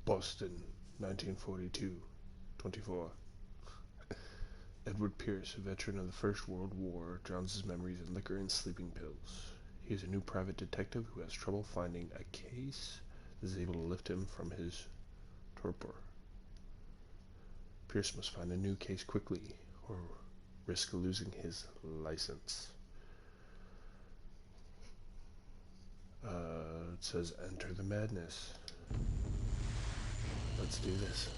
Boston, 1942-24. Edward Pierce, a veteran of the First World War, drowns his memories in liquor and sleeping pills. He is a new private detective who has trouble finding a case that is able to lift him from his torpor. Pierce must find a new case quickly, or risk losing his license. It says enter the madness. Let's do this.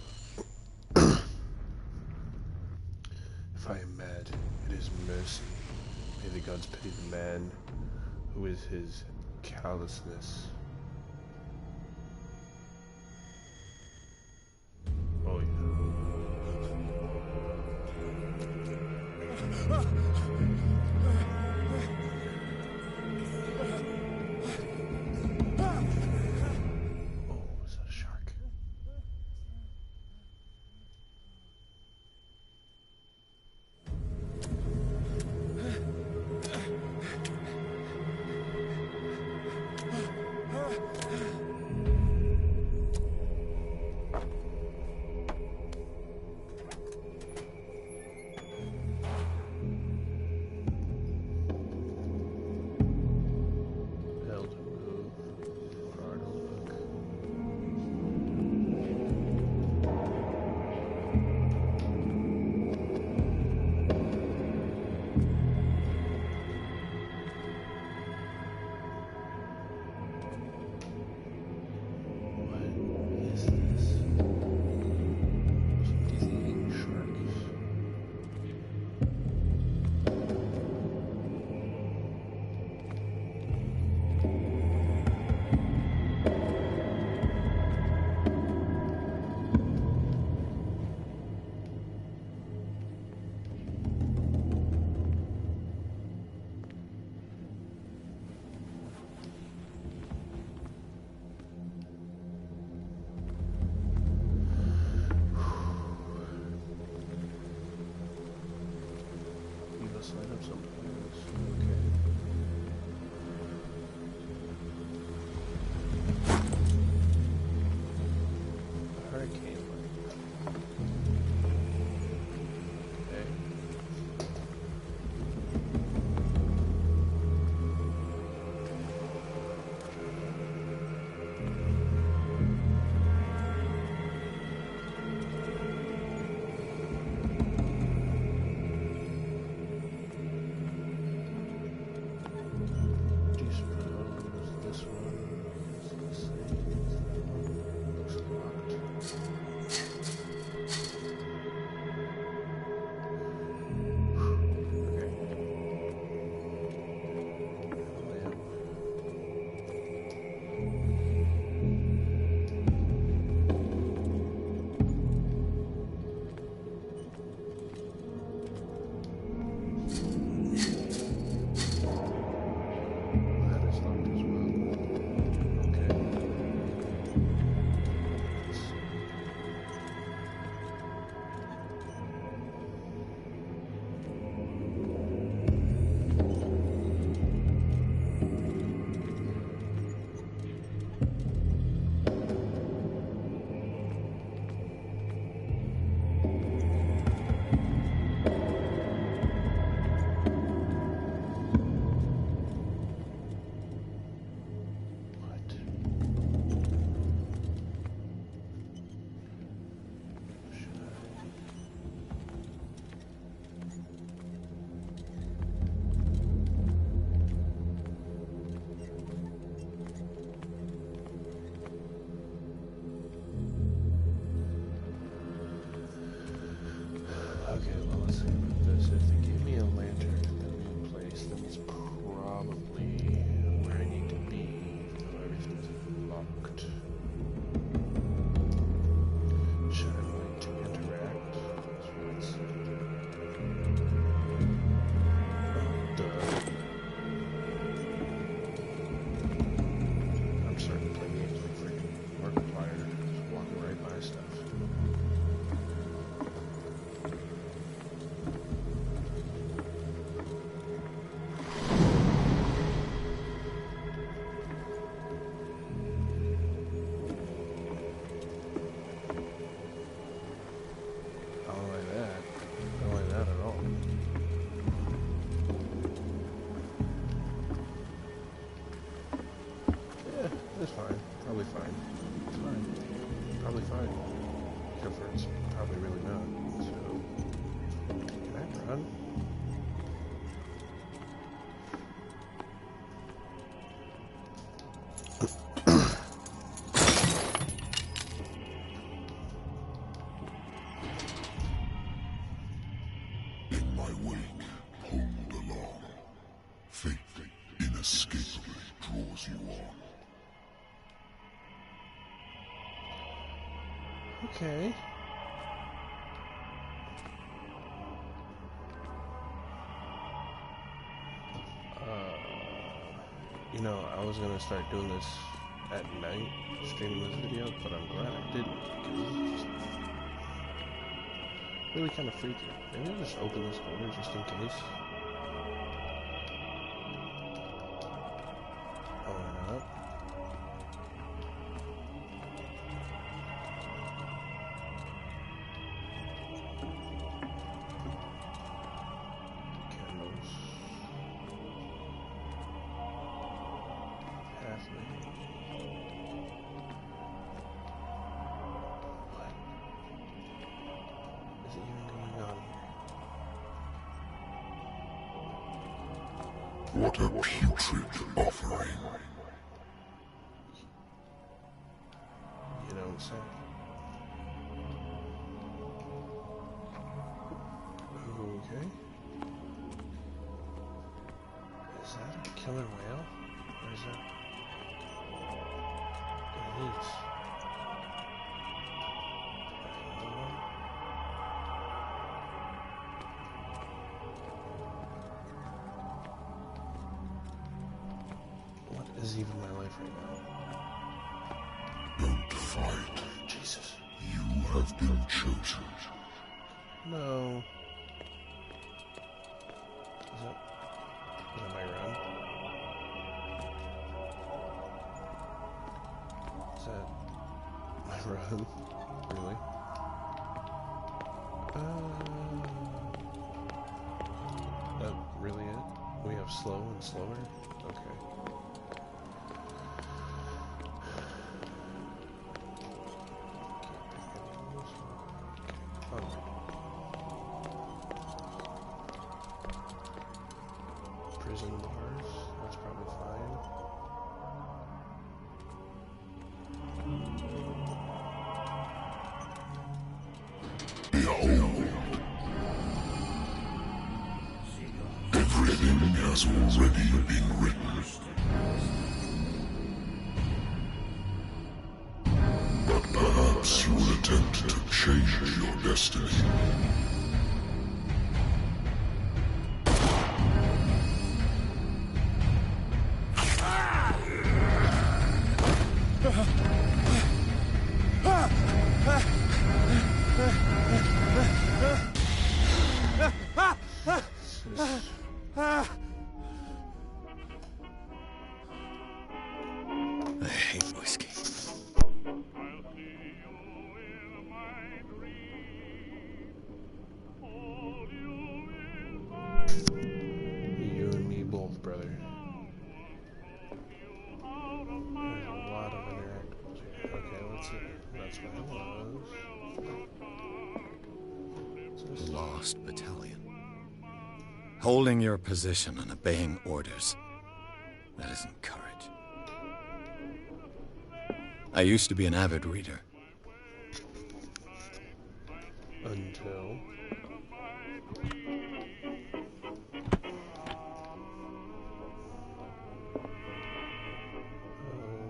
If I am mad, it is mercy. May the gods pity the man who is his callousness. Oh yeah. Oh, is that a shark? Light up some planets. Okay. A hurricane light. Okay. my wake, pulled along. Fate inescapably draws you on. Okay. You know, I was gonna start doing this at night, streaming this video, but I'm glad I didn't, because it's just really kind of freaky. Maybe I'll just open this door just in case. Open it up. Candles. Pathway. What is even going on here? What a putrid offering. You don't say. Okay. Is that a killer whale? Or is that... It is. What is even my life right now? Don't fight. Jesus. You have been chosen. No. Is that my run? Is that my run? Really? That really it? We have slow and slower? Okay. Prison bars, that's probably fine. Behold. Everything has already been written. But perhaps you will attempt to change your destiny. I hate whiskey. You and me both, brother. There's a lot of interactables here. Okay, let's see. That's what it was. Lost battalion. Holding your position and obeying orders. That isn't courage. I used to be an avid reader. Until...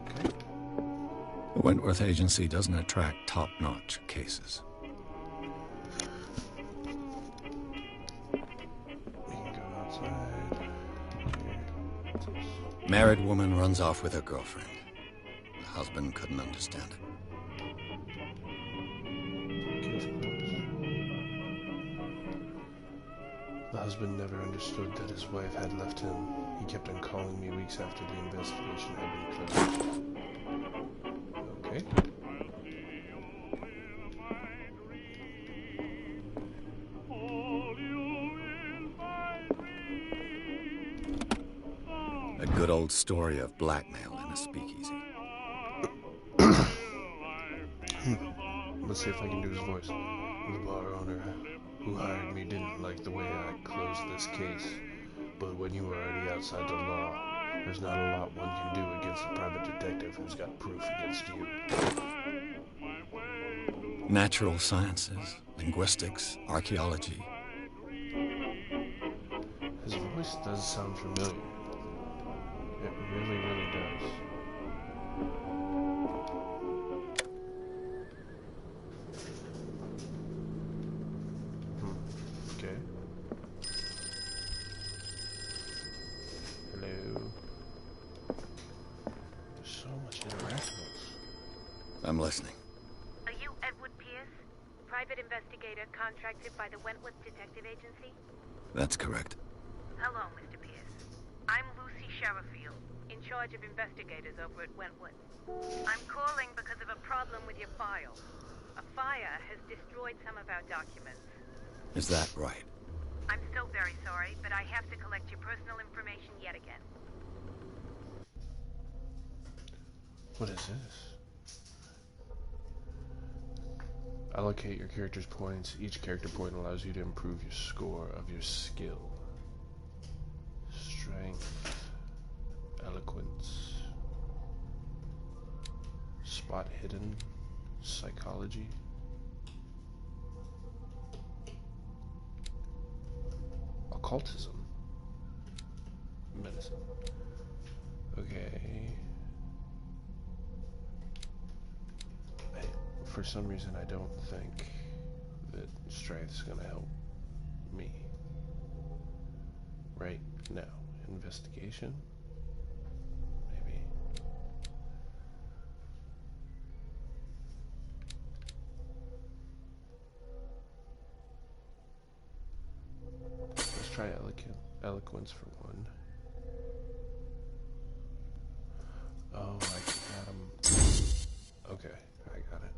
Okay. The Wentworth Agency doesn't attract top-notch cases. We can go outside. Here. Married woman runs off with her girlfriend. The husband couldn't understand it. Case closed. The husband never understood that his wife had left him. He kept on calling me weeks after the investigation had been closed. Okay. A good old story of blackmail in a speakeasy. Let's see if I can do his voice. The bar owner who hired me didn't like the way I closed this case. But when you were already outside the law, there's not a lot one can do against a private detective who's got proof against you. Natural sciences, linguistics, archaeology. voice does sound familiar. It really, really does. Okay. Hello. There's so much interactions. I'm listening. Are you Edward Pierce, private investigator contracted by the Wentworth Detective Agency? That's correct. Hello, Mr. Pierce. I'm Lucy Sherifield, in charge of investigators over at Wentworth. I'm calling because of a problem with your file. A fire has destroyed some of our documents. Is that right? I'm so very sorry, but I have to collect your personal information yet again. What is this? Allocate your character's points. Each character point allows you to improve your score of your skill. Strength, eloquence, spot hidden, psychology. Occultism. Medicine. Okay. For some reason, I don't think that strength is going to help me right now. Investigation? Maybe. Let's try eloquence for one. Oh, I got him. Okay, I got it.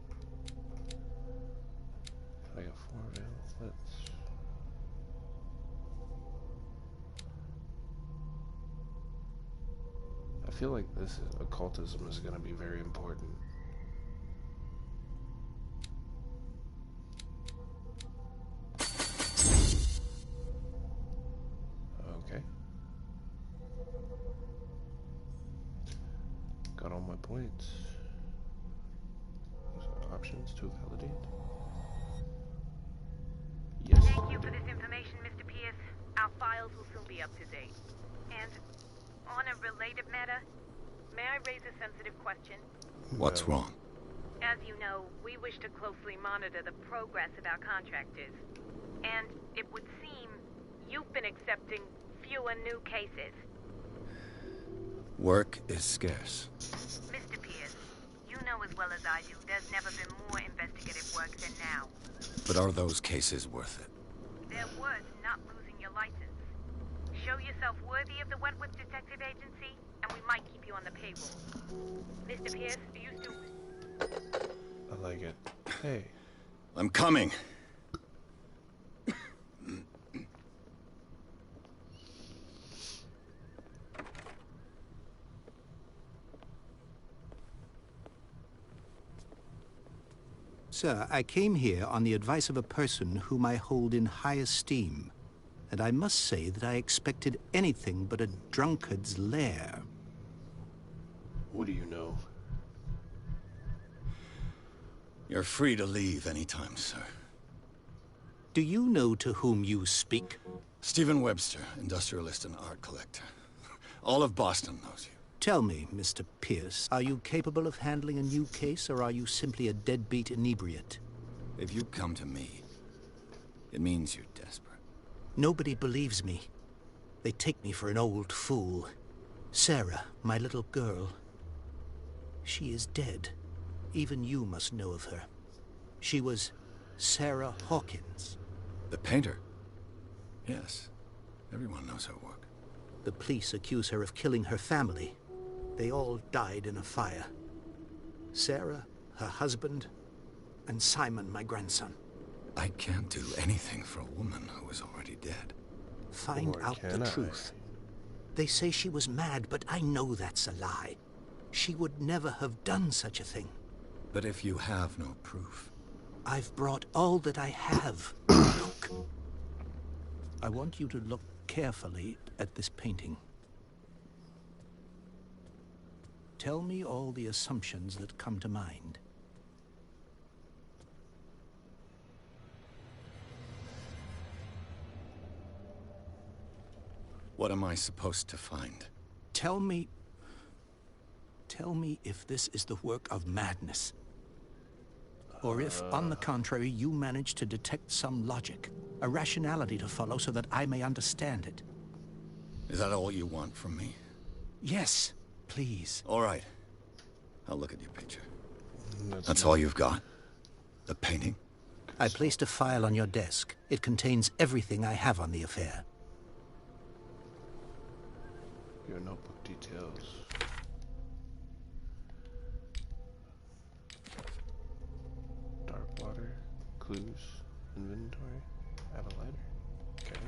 I got 4 available. I feel like this occultism is going to be very important. Okay. Got all my points. Options to validate. Yes. Thank you for this information, Mr. Pierce. Our files will soon be up to date. And on a related matter, may I raise a sensitive question? What's wrong? As you know, we wish to closely monitor the progress of our contractors. And it would seem you've been accepting fewer new cases. Work is scarce. Mr. Pierce, you know as well as I do, there's never been more investigative work than now. But are those cases worth it? They're worth not losing your license. Show yourself worthy of the Wentworth Detective Agency, and we might keep you on the payroll. Mr. Pierce, do you still... I like it. Hey. I'm coming. Sir, I came here on the advice of a person whom I hold in high esteem, and I must say that I expected anything but a drunkard's lair. What do you know? You're free to leave anytime, sir. Do you know to whom you speak? Stephen Webster, industrialist and art collector. All of Boston knows you. Tell me, Mr. Pierce, are you capable of handling a new case, or are you simply a deadbeat inebriate? If you come to me, it means you're desperate. Nobody believes me. They take me for an old fool. Sarah, my little girl, she is dead. Even you must know of her. She was Sarah Hawkins. The painter? Yes. Everyone knows her work. The police accuse her of killing her family. They all died in a fire. Sarah, her husband, and Simon, my grandson. I can't do anything for a woman who is already dead. Find out the truth. They say she was mad, but I know that's a lie. She would never have done such a thing. But if you have no proof... I've brought all that I have. Look. I want you to look carefully at this painting. Tell me all the assumptions that come to mind. What am I supposed to find? Tell me if this is the work of madness. Or if, on the contrary, you manage to detect some logic, a rationality to follow so that I may understand it. Is that all you want from me? Yes, please. All right. I'll look at your picture. That's all you've got? The painting? I placed a file on your desk. It contains everything I have on the affair. Your notebook details. Dark water, clues, inventory, add a lighter. Okay.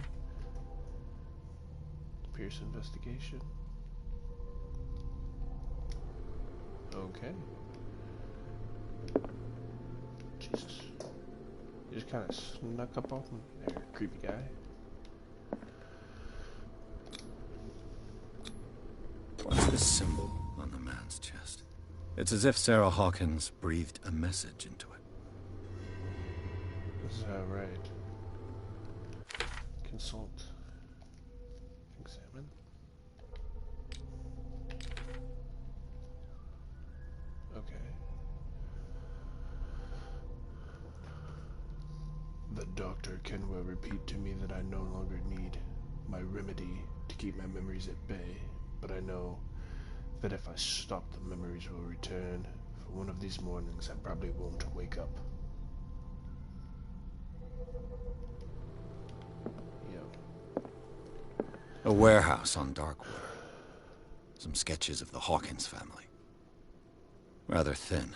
Pierce investigation. Okay. Jesus. You just kind of snuck up on me there, creepy guy. What's this symbol on the man's chest? It's as if Sarah Hawkins breathed a message into it. Is that right? Consult. Examine. Okay. The doctor can well repeat to me that I no longer need my remedy to keep my memories at bay, but I know that if I stop, the memories will return. For one of these mornings, I probably won't wake up. A warehouse on Darkwater. Some sketches of the Hawkins family. Rather thin.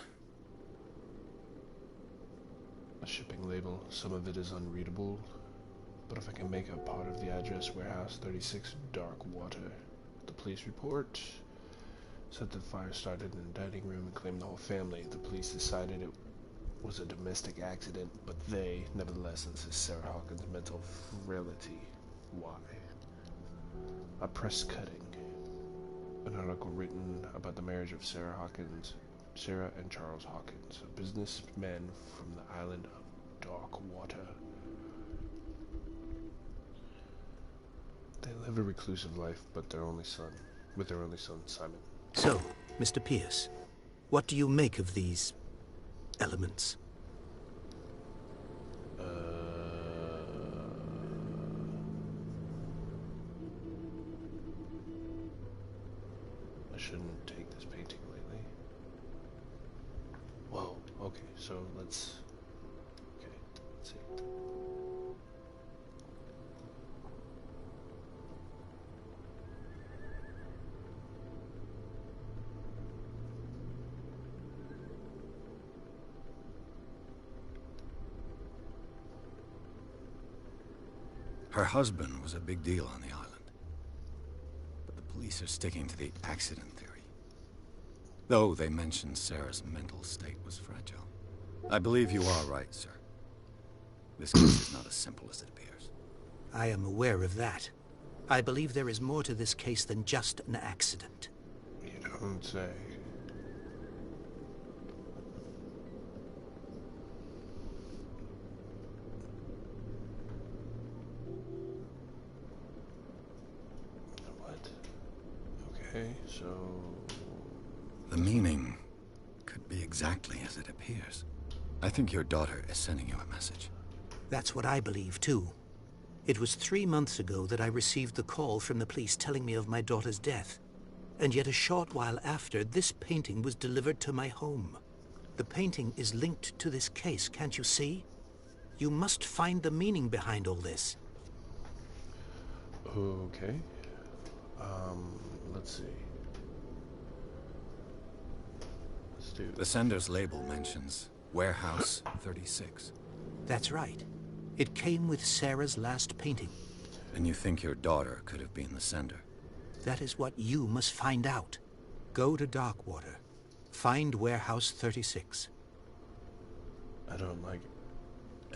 A shipping label. Some of it is unreadable, but if I can make a part of the address, warehouse 36, Darkwater. The police report said the fire started in the dining room and claimed the whole family. The police decided it was a domestic accident, but they, nevertheless, insist Sarah Hawkins' mental frailty. Why? A press cutting. An article written about the marriage of Sarah and Charles Hawkins, a businessman from the island of Darkwater. They live a reclusive life, with their only son, Simon. So, Mr. Pierce, what do you make of these elements? I shouldn't take this painting lightly. Whoa, okay, so let's see. Her husband was a big deal on the island. But the police are sticking to the accident theory. Though they mentioned Sarah's mental state was fragile. I believe you are right, sir. This case is not as simple as it appears. I am aware of that. I believe there is more to this case than just an accident. You don't say. What? Okay, so... The meaning could be exactly as it appears. I think your daughter is sending you a message. That's what I believe, too. It was 3 months ago that I received the call from the police telling me of my daughter's death. And yet a short while after, this painting was delivered to my home. The painting is linked to this case, can't you see? You must find the meaning behind all this. Okay. Let's see. Let's do The sender's label mentions Warehouse 36. That's right. It came with Sarah's last painting. And you think your daughter could have been the sender? That is what you must find out. Go to Darkwater. Find Warehouse 36. I don't like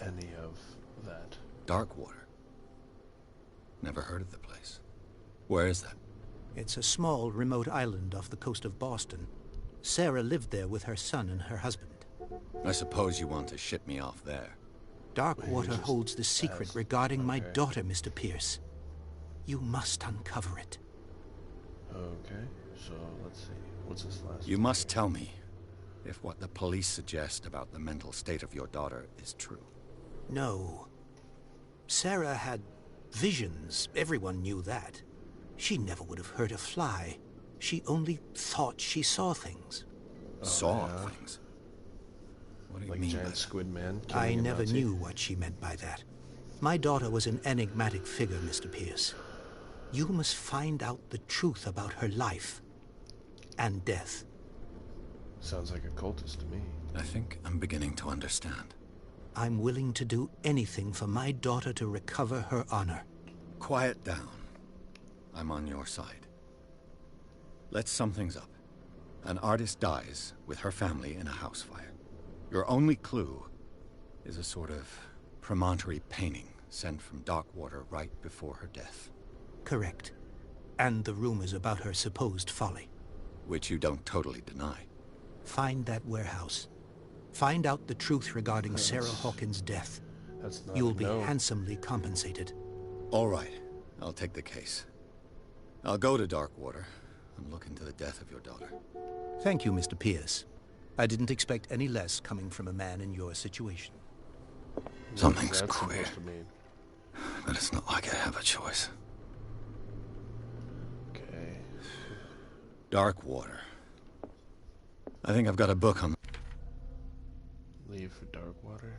any of that. Darkwater? Never heard of the place. Where is that? It's a small, remote island off the coast of Boston. Sarah lived there with her son and her husband. I suppose you want to ship me off there. Darkwater holds the secret regarding my daughter, Mr. Pierce. You must uncover it. Okay, so let's see. What's this last? You must tell me if what the police suggest about the mental state of your daughter is true. No. Sarah had visions. Everyone knew that. She never would have hurt a fly. She only thought she saw things. Saw things? What do you Like mean by giant that? squid man? I killing a never Nazi? knew what she meant by that. My daughter was an enigmatic figure, Mr. Pierce. You must find out the truth about her life and death. Sounds like a cultist to me. I think I'm beginning to understand. I'm willing to do anything for my daughter to recover her honor. Quiet down. I'm on your side. Let's sum things up. An artist dies with her family in a house fire. Your only clue is a sort of promontory painting sent from Darkwater right before her death. Correct. And the rumors about her supposed folly. Which you don't totally deny. Find that warehouse. Find out the truth regarding Sarah Hawkins' death. That's not You'll be no. handsomely compensated. All right, I'll take the case. I'll go to Darkwater and look into the death of your daughter. Thank you, Mr. Pierce. I didn't expect any less coming from a man in your situation. Something's That's queer, supposed to mean. but it's not like I have a choice. Okay. Darkwater. I think I've got a book on... Leave for Darkwater.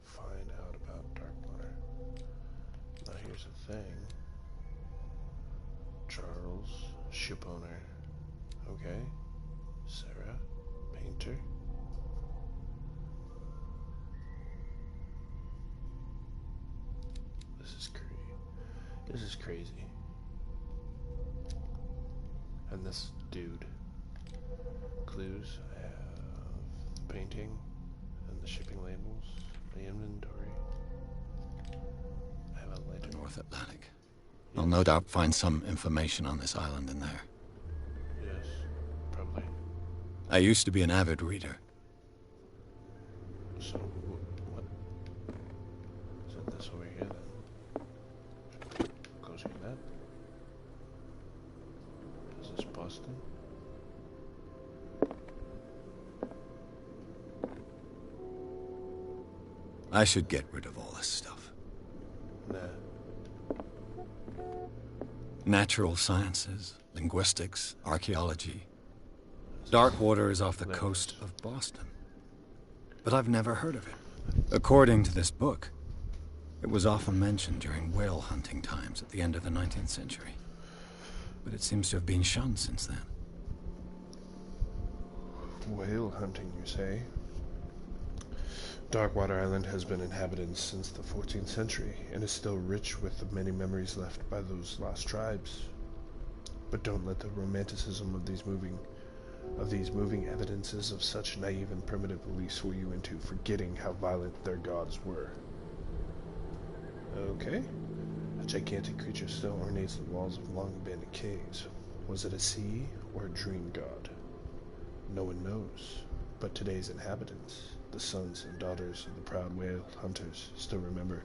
Find out about Darkwater. Now here's the thing. Charles, ship owner. Okay. Sarah, painter. This is crazy. And this dude. Clues. I have the painting and the shipping labels, the inventory. I have a the lighter. North Atlantic. I'll no doubt find some information on this island in there. Yes, probably. I used to be an avid reader. So, what? Is it this over here then? Closer to that. Is this Boston? I should get rid of all this stuff. Nah. Natural sciences, linguistics, archaeology. Darkwater is off the coast of Boston. But I've never heard of it. According to this book, it was often mentioned during whale hunting times at the end of the 19th century. But it seems to have been shunned since then. Whale hunting, you say? Darkwater Island has been inhabited since the 14th century and is still rich with the many memories left by those lost tribes. But don't let the romanticism of these moving evidences of such naive and primitive beliefs fool you into forgetting how violent their gods were. Okay. A gigantic creature still ornates the walls of long-abandoned caves. Was it a sea or a dream god? No one knows, but today's inhabitants, the sons and daughters of the proud whale hunters, still remember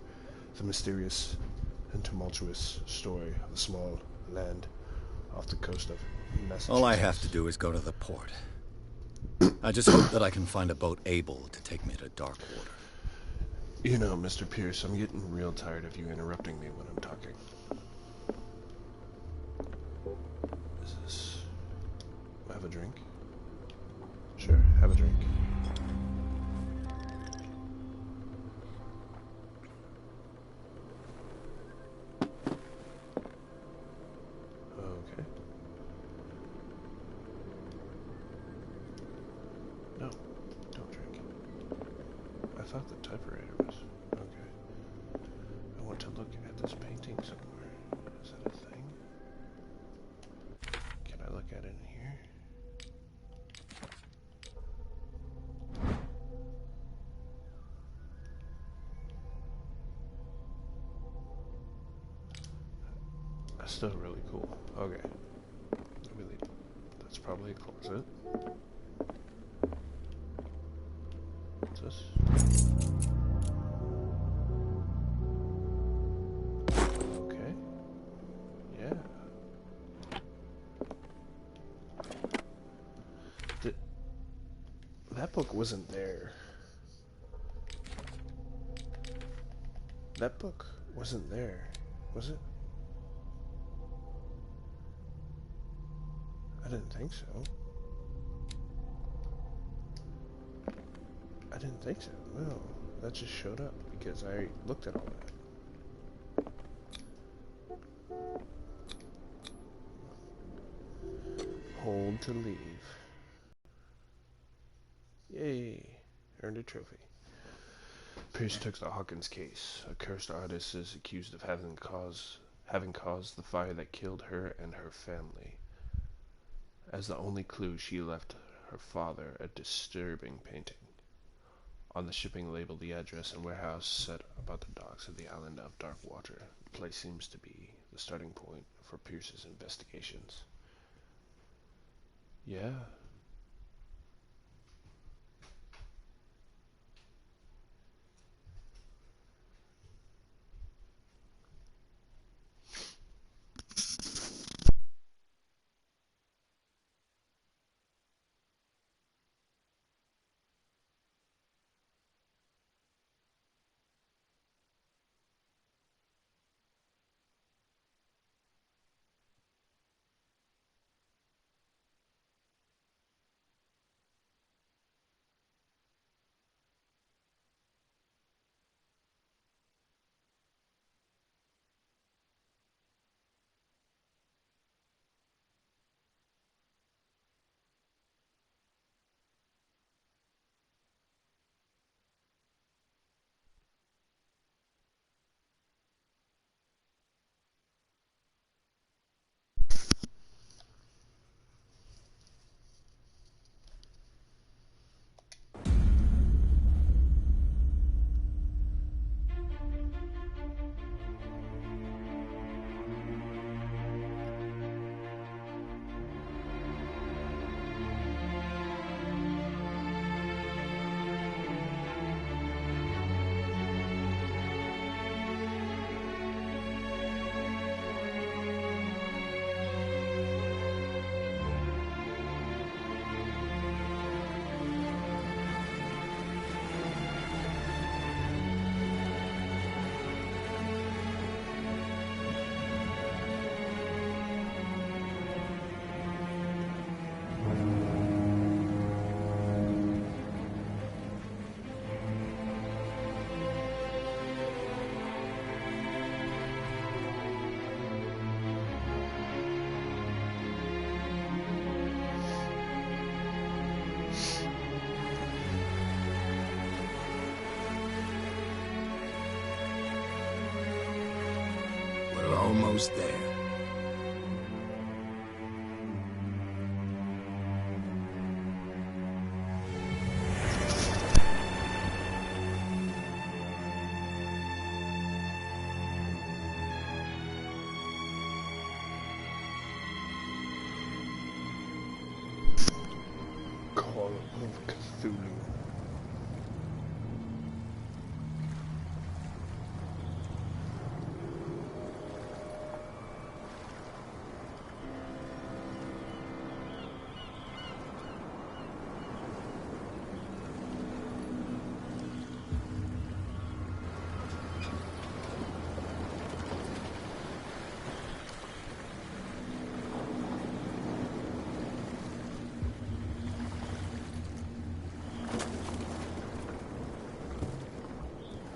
the mysterious and tumultuous story of a small land off the coast of Massachusetts. All I have to do is go to the port. I just hope that I can find a boat able to take me to Darkwater. You know, Mr. Pierce, I'm getting real tired of you interrupting me when I'm talking. Is this... have a drink? Sure, have a drink. Okay. No, don't drink. I thought the typewriter was... okay. I want to look at this painting somewhere. Is that a thing? Can I look at it in here? That's still really cool. Okay. Really, that's probably a closet. What's this? Okay. book wasn't there. That book wasn't there, was it? I didn't think so. I didn't think so. No, that just showed up because I looked at all that. Hold to leave. Yay! Earned a trophy. Pierce took the Hawkins case. A cursed artist is accused of having caused the fire that killed her and her family. As the only clue, she left her father a disturbing painting. On the shipping label, the address and warehouse set about the docks of the island of Darkwater. The place seems to be the starting point for Pierce's investigations. Yeah. Almost there. Call of Cthulhu.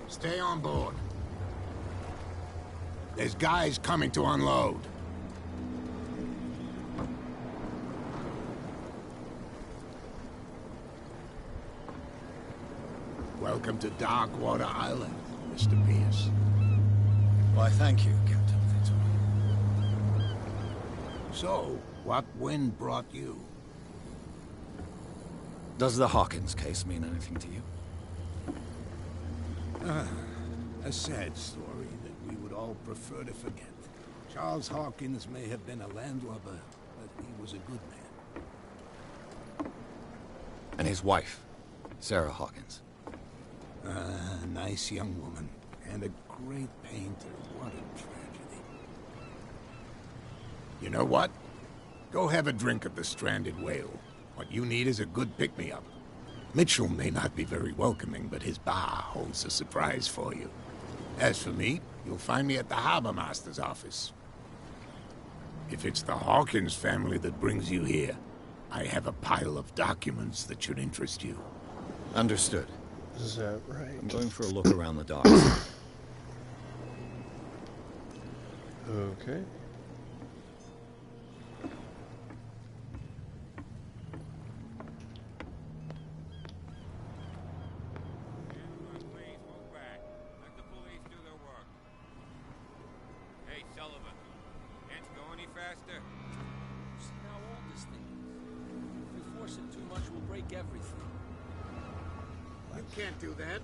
Stay on board. There's guys coming to unload. Welcome to Darkwater Island, Mr. Pierce. Why, thank you, Captain Fitzroy. So, what wind brought you? Does the Hawkins case mean anything to you? A sad story that we would all prefer to forget. Charles Hawkins may have been a landlubber, but he was a good man. And his wife, Sarah Hawkins. A nice young woman, and a great painter. What a tragedy. You know what? Go have a drink at the Stranded Whale. What you need is a good pick-me-up. Mitchell may not be very welcoming, but his bar holds a surprise for you. As for me, you'll find me at the Harbor Master's office. If it's the Hawkins family that brings you here, I have a pile of documents that should interest you. Understood. Is that right? I'm going for a look around the docks. Okay. Hey, Sullivan. Can't you go any faster? See how old this thing is. If we force it too much, we'll break everything. You can't do that.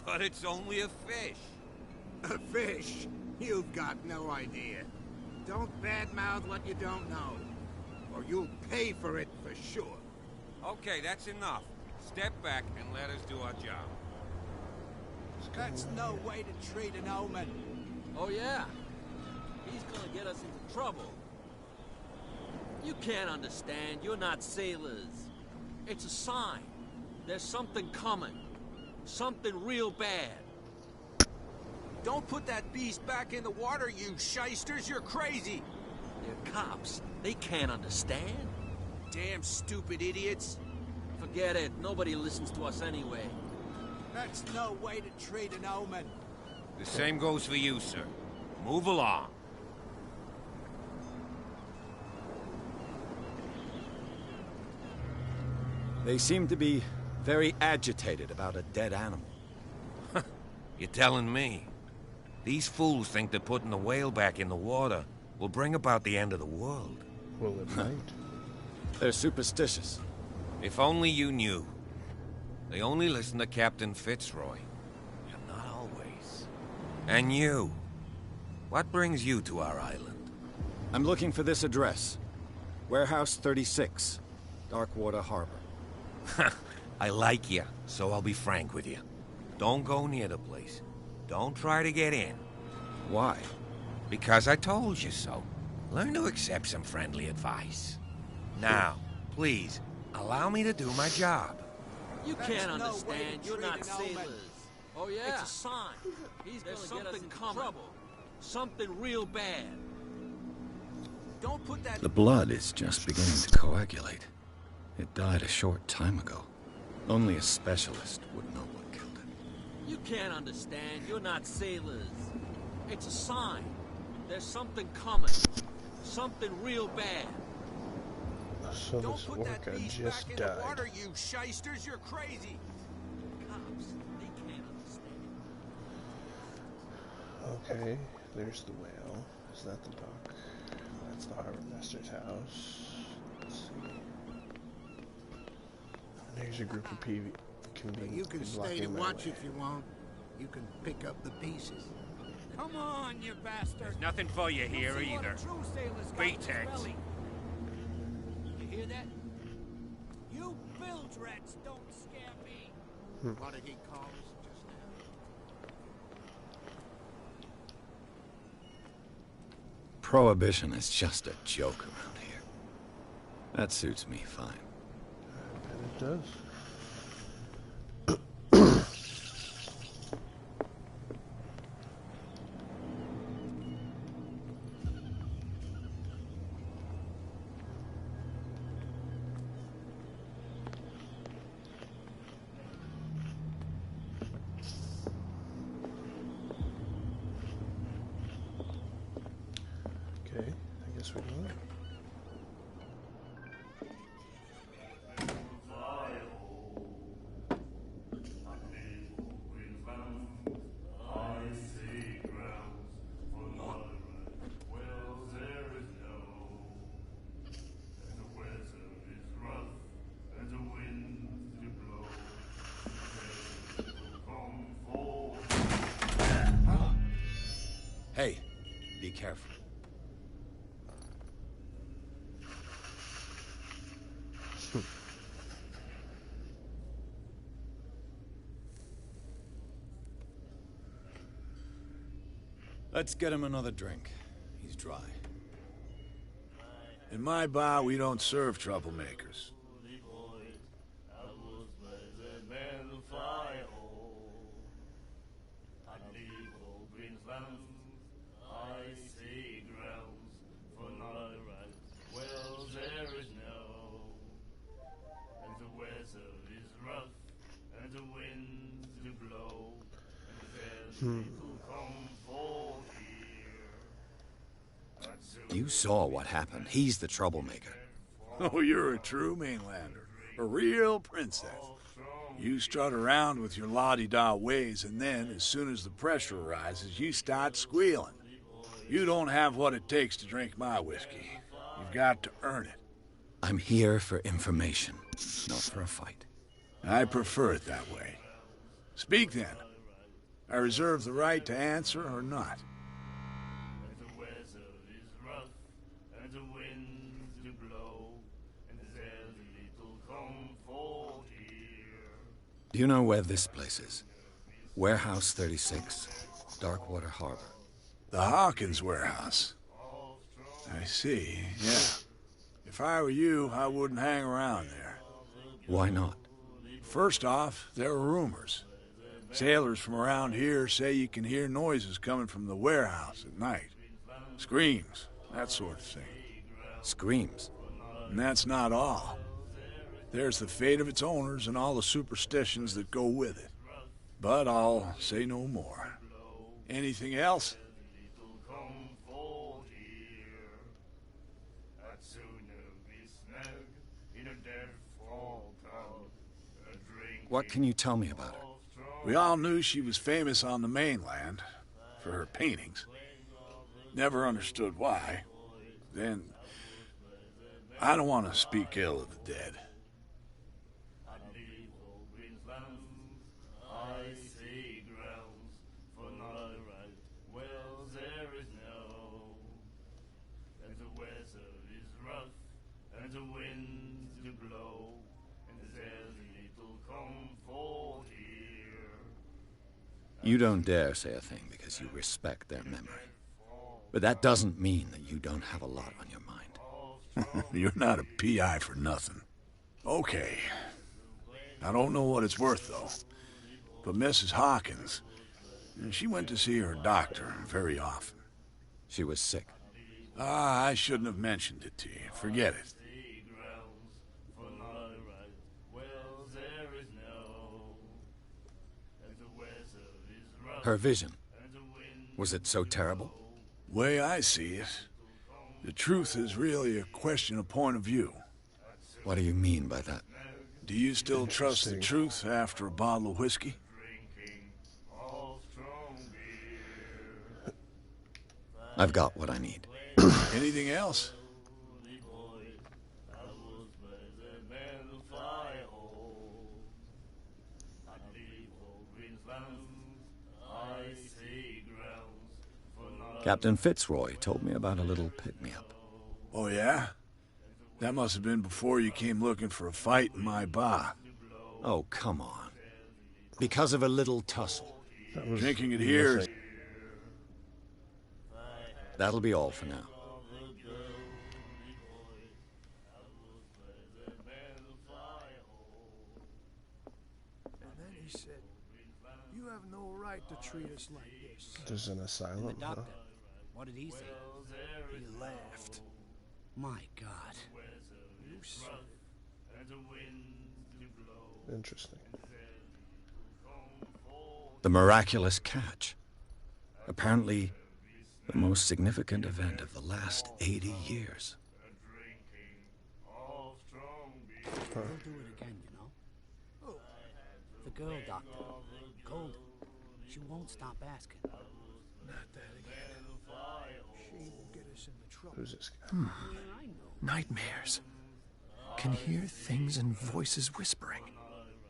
But it's only a fish. A fish? You've got no idea. Don't badmouth what you don't know, or you'll pay for it for sure. Okay, that's enough. Step back and let us do our job. That's no way to treat an omen. Oh yeah? He's gonna get us into trouble. You can't understand. You're not sailors. It's a sign. There's something coming. Something real bad. Don't put that beast back in the water, you shysters! You're crazy! They're cops. They can't understand. Damn stupid idiots! Forget it. Nobody listens to us anyway. That's no way to treat an omen. The same goes for you, sir. Move along. They seem to be very agitated about a dead animal. You're telling me? These fools think that putting the whale back in the water will bring about the end of the world. Well, it might. They're superstitious. If only you knew. They only listen to Captain Fitzroy. And not always. And you. What brings you to our island? I'm looking for this address. Warehouse 36, Darkwater Harbor. I like you, so I'll be frank with you. Don't go near the place. Don't try to get in. Why? Because I told you so. Learn to accept some friendly advice. Now, please, allow me to do my job. You can't understand. You're not treat an omen. sailors. Oh yeah? It's a sign. There's something coming. Something real bad. Don't put that... The blood is just beginning to coagulate. It died a short time ago. Only a specialist would know what killed it. You can't understand. You're not sailors. It's a sign. There's something coming. Something real bad. So Don't this put that orca beast just back in died. the water, you shysters! You're crazy! Cops, they can't understand. Okay, there's the whale. Is that the dock? That's the harbor master's house. Let's see. And there's a group of PV convened. You can stay to watch if you want. You can pick up the pieces. Come on, you bastard! There's nothing for you here either. Beatex. You hear that? You bilge rats don't scare me! What did he call us just now? Prohibition is just a joke around here. That suits me fine. I bet it does. Okay, I guess we're done. Hey, be careful. Let's get him another drink. He's dry. In my bar, we don't serve troublemakers. You saw what happened. He's the troublemaker. Oh, you're a true mainlander. A real princess. You strut around with your la-di-da ways, and then, as soon as the pressure arises, you start squealing. You don't have what it takes to drink my whiskey. You've got to earn it. I'm here for information, not for a fight. I prefer it that way. Speak then. I reserve the right to answer or not. Do you know where this place is? Warehouse 36, Darkwater Harbor. The Hawkins warehouse. I see, yeah. If I were you, I wouldn't hang around there. Why not? First off, there are rumors. Sailors from around here say you can hear noises coming from the warehouse at night. Screams, that sort of thing. Screams? And that's not all. There's the fate of its owners and all the superstitions that go with it. But I'll say no more. Anything else? What can you tell me about her? We all knew she was famous on the mainland for her paintings. Never understood why. Then, I don't want to speak ill of the dead. You don't dare say a thing because you respect their memory. But that doesn't mean that you don't have a lot on your mind. You're not a PI for nothing. Okay. I don't know what it's worth, though. But Mrs. Hawkins, she went to see her doctor very often. She was sick. Ah, I shouldn't have mentioned it to you. Forget it. Her vision. Was it so terrible? Way I see it, the truth is really a question of point of view. What do you mean by that? Do you still trust the truth after a bottle of whiskey? I've got what I need. Anything else? Captain Fitzroy told me about a little pick-me-up. Oh, yeah? That must have been before you came looking for a fight in my bar. Oh, come on. Because of a little tussle. Drinking it here. That'll be all for now. And then he said, "You have no right to treat us like this." There's an asylum. The doctor. Huh? What did he say? He laughed. My God. You said Interesting. The miraculous catch. Apparently, the most significant event of the last 80 years. He'll do it again, you know? Oh. The girl doctor. Golden. She won't stop asking. not that again. She will get us into trouble. Who's this guy? I know. Nightmares. Can hear things and voices whispering.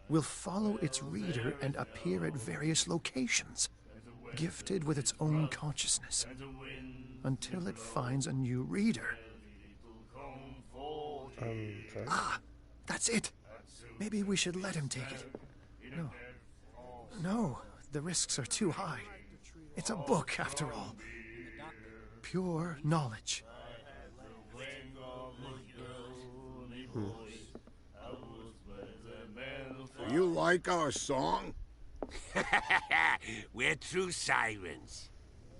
Will follow its reader and appear at various locations, gifted with its own consciousness, until it finds a new reader. Sorry? Ah, that's it. Maybe we should let him take it. No, the risks are too high. It's a book, after all. Pure knowledge. You like our song? We're true sirens.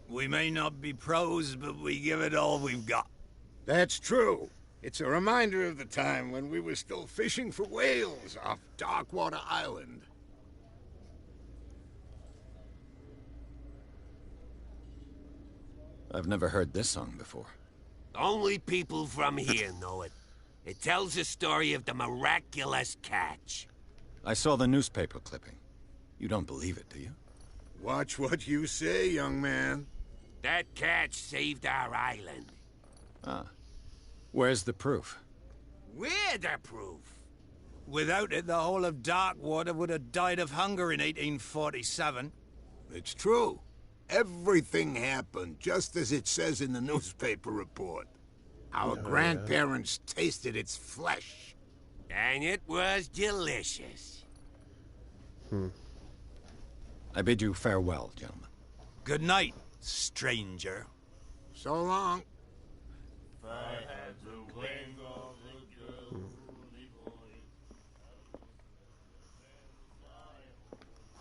We may not be pros, but we give it all we've got. That's true. It's a reminder of the time when we were still fishing for whales off Darkwater Island. I've never heard this song before. Only people from here know it. It tells the story of the miraculous catch. I saw the newspaper clipping. You don't believe it, do you? Watch what you say, young man. That catch saved our island. Ah. Where's the proof? We're the proof. Without it, the whole of Darkwater would have died of hunger in 1847. It's true. Everything happened just as it says in the newspaper report. Our grandparents tasted its flesh. And it was delicious. I bid you farewell, gentlemen. Good night, stranger. So long.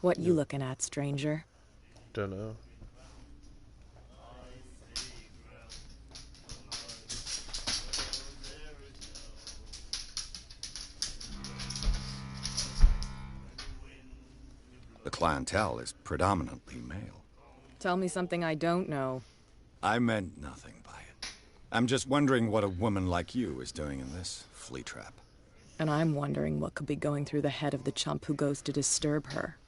What you looking at, stranger? Dunno. The clientele is predominantly male. Tell me something I don't know. I meant nothing by it. I'm just wondering what a woman like you is doing in this flea trap. And I'm wondering what could be going through the head of the chump who goes to disturb her.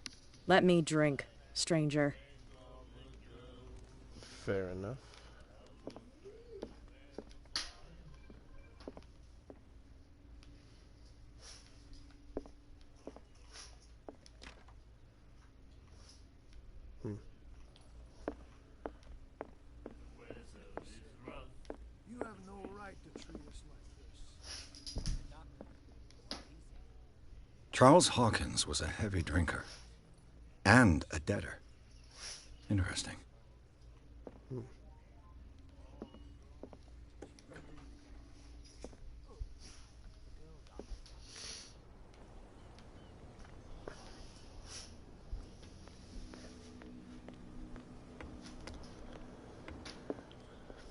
Let me drink, stranger. Fair enough. You have no right to treat us like this. Charles Hawkins was a heavy drinker. And a debtor. Interesting.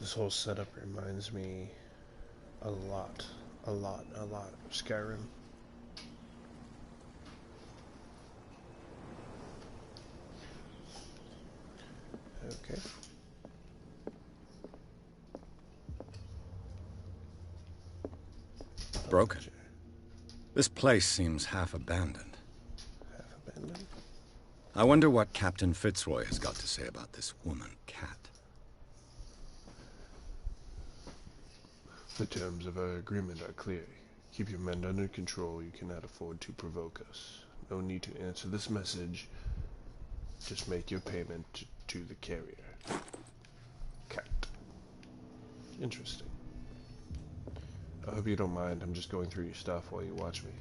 This whole setup reminds me a lot of Skyrim. Okay. Broken. This place seems half abandoned. Half abandoned? I wonder what Captain Fitzroy has got to say about this woman, Cat. The terms of our agreement are clear. Keep your men under control. You cannot afford to provoke us. No need to answer this message. Just make your payment to the carrier. Cat. Interesting. I hope you don't mind. I'm just going through your stuff while you watch me.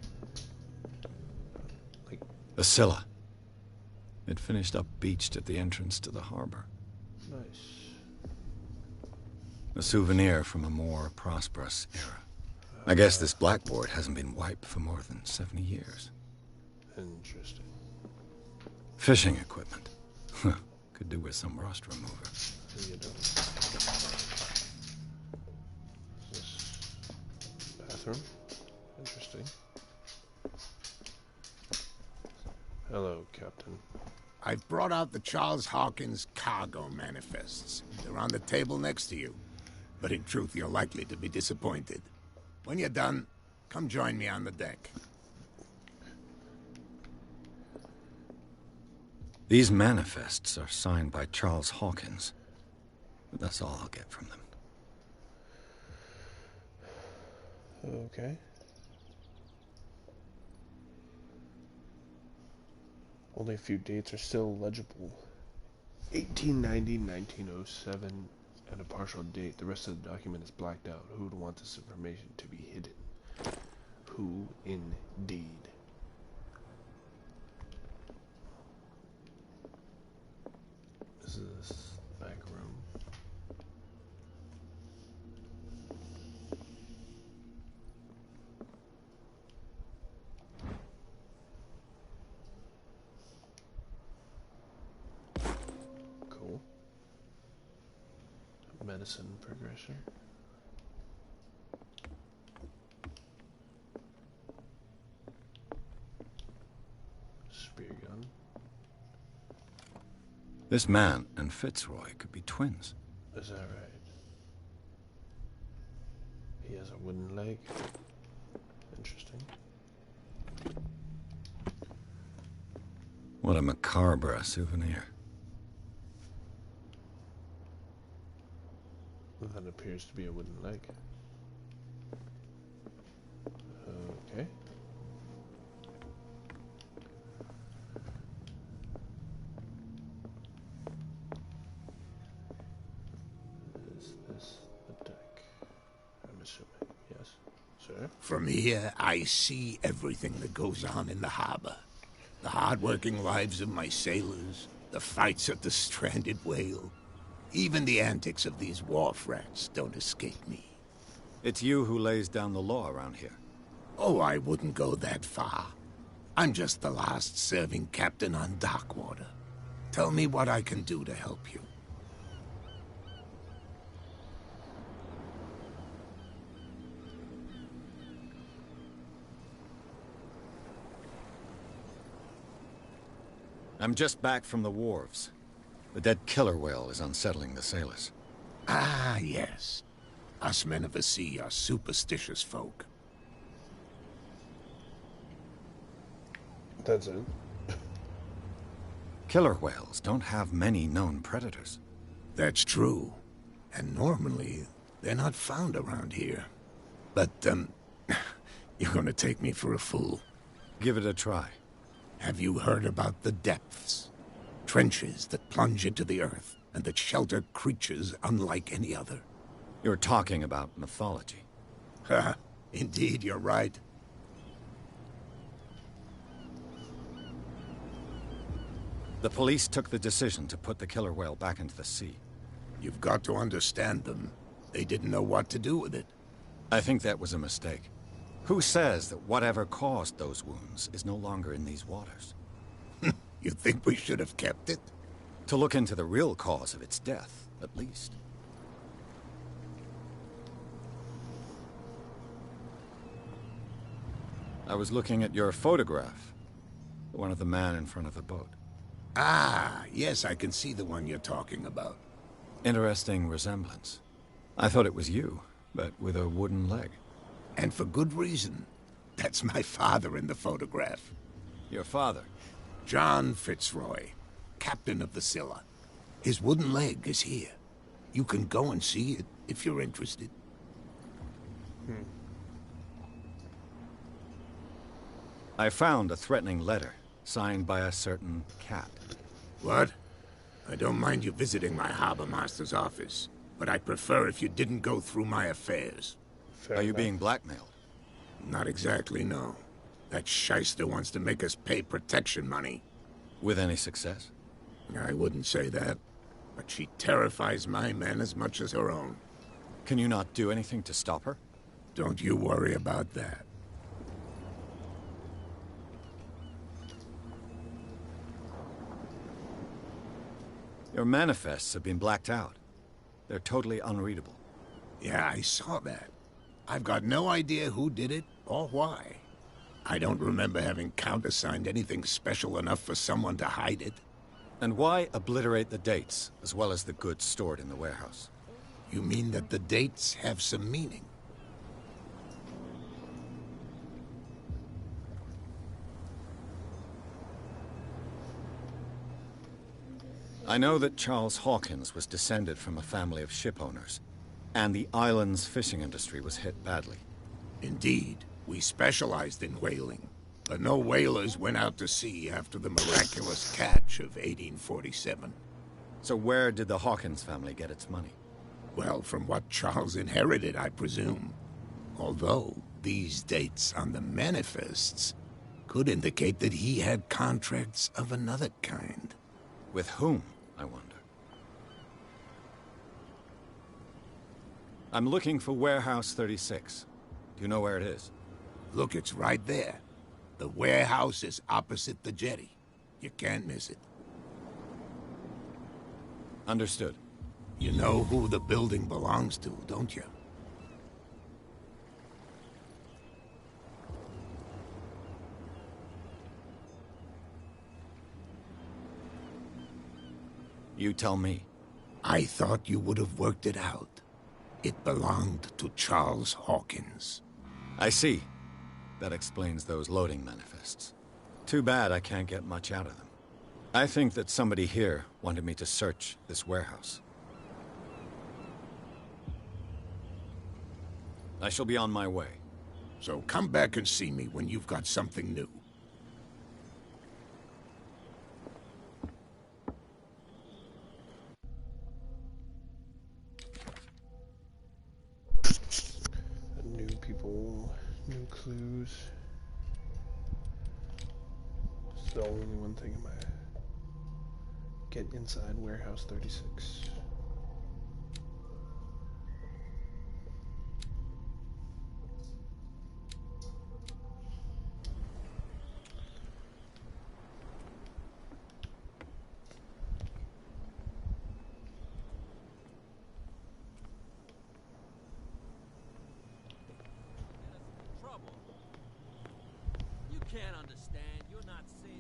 The Scylla. It finished up beached at the entrance to the harbor. Nice. A souvenir from a more prosperous era. I guess this blackboard hasn't been wiped for more than 70 years. Interesting. Fishing equipment. Could do with some rust remover. You don't. Is this bathroom? Interesting. Hello, Captain. I've brought out the Charles Hawkins cargo manifests. They're on the table next to you. But in truth, you're likely to be disappointed. When you're done, come join me on the deck. These manifests are signed by Charles Hawkins. But that's all I'll get from them. Okay. Only a few dates are still legible. 1890, 1907, and a partial date. The rest of the document is blacked out. Who would want this information to be hidden? Who indeed? This is back room. Cool. Medicine progression. Spear gun. This man and Fitzroy could be twins. Is that right? He has a wooden leg. Interesting. What a macabre souvenir. That appears to be a wooden leg. Okay. Is this the deck? I'm assuming. Yes. Sir? From here, I see everything that goes on in the harbor. The hard-working lives of my sailors, the fights at the stranded whale. Even the antics of these wharf rats don't escape me. It's you who lays down the law around here. Oh, I wouldn't go that far. I'm just the last serving captain on Darkwater. Tell me what I can do to help you. I'm just back from the wharves. The dead killer whale is unsettling the sailors. Ah, yes. Us men of the sea are superstitious folk. That's it. Killer whales don't have many known predators. That's true. And normally, they're not found around here. But, you're gonna take me for a fool. Give it a try. Have you heard about the depths? Trenches that plunge into the earth, and that shelter creatures unlike any other. You're talking about mythology. Ha! Indeed, you're right. The police took the decision to put the killer whale back into the sea. You've got to understand them. They didn't know what to do with it. I think that was a mistake. Who says that whatever caused those wounds is no longer in these waters? You think we should have kept it? To look into the real cause of its death, at least. I was looking at your photograph. The one of the man in front of the boat. Ah, yes, I can see the one you're talking about. Interesting resemblance. I thought it was you, but with a wooden leg. And for good reason. That's my father in the photograph. Your father? John Fitzroy, captain of the Scylla. His wooden leg is here. You can go and see it if you're interested. I found a threatening letter, signed by a certain cat. What? I don't mind you visiting my harbor master's office, but I prefer if you didn't go through my affairs. Are you being blackmailed? Not exactly, no. That shyster wants to make us pay protection money. With any success? I wouldn't say that, but she terrifies my men as much as her own. Can you not do anything to stop her? Don't you worry about that. Your manifests have been blacked out. They're totally unreadable. Yeah, I saw that. I've got no idea who did it or why. I don't remember having countersigned anything special enough for someone to hide it. And why obliterate the dates, as well as the goods stored in the warehouse? You mean that the dates have some meaning? I know that Charles Hawkins was descended from a family of ship owners, and the island's fishing industry was hit badly. Indeed, we specialized in whaling, but no whalers went out to sea after the miraculous catch of 1847. So where did the Hawkins family get its money? Well, from what Charles inherited, I presume. Although, these dates on the manifests could indicate that he had contracts of another kind. With whom, I wonder? I'm looking for Warehouse 36. Do you know where it is? Look, it's right there. The warehouse is opposite the jetty. You can't miss it. Understood. You know who the building belongs to, don't you? You tell me. I thought you would have worked it out. It belonged to Charles Hawkins. I see. That explains those loading manifests. Too bad I can't get much out of them. I think that somebody here wanted me to search this warehouse. I shall be on my way. So come back and see me when you've got something new. New people, new clues. It's the only one thing in my... Get inside warehouse 36. Trouble. You can't understand. You're not sailors.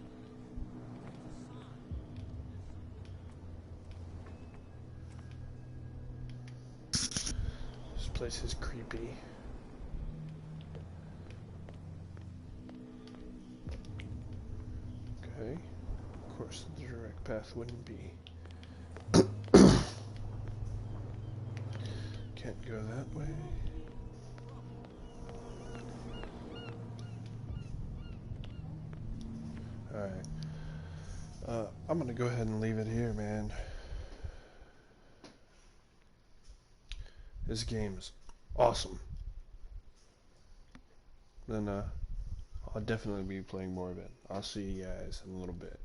This place is creepy. Okay. Of course, the direct path wouldn't be. Can't go that way. Alright. I'm gonna go ahead and leave it here, man. This game is awesome. Then I'll definitely be playing more of it. I'll see you guys in a little bit.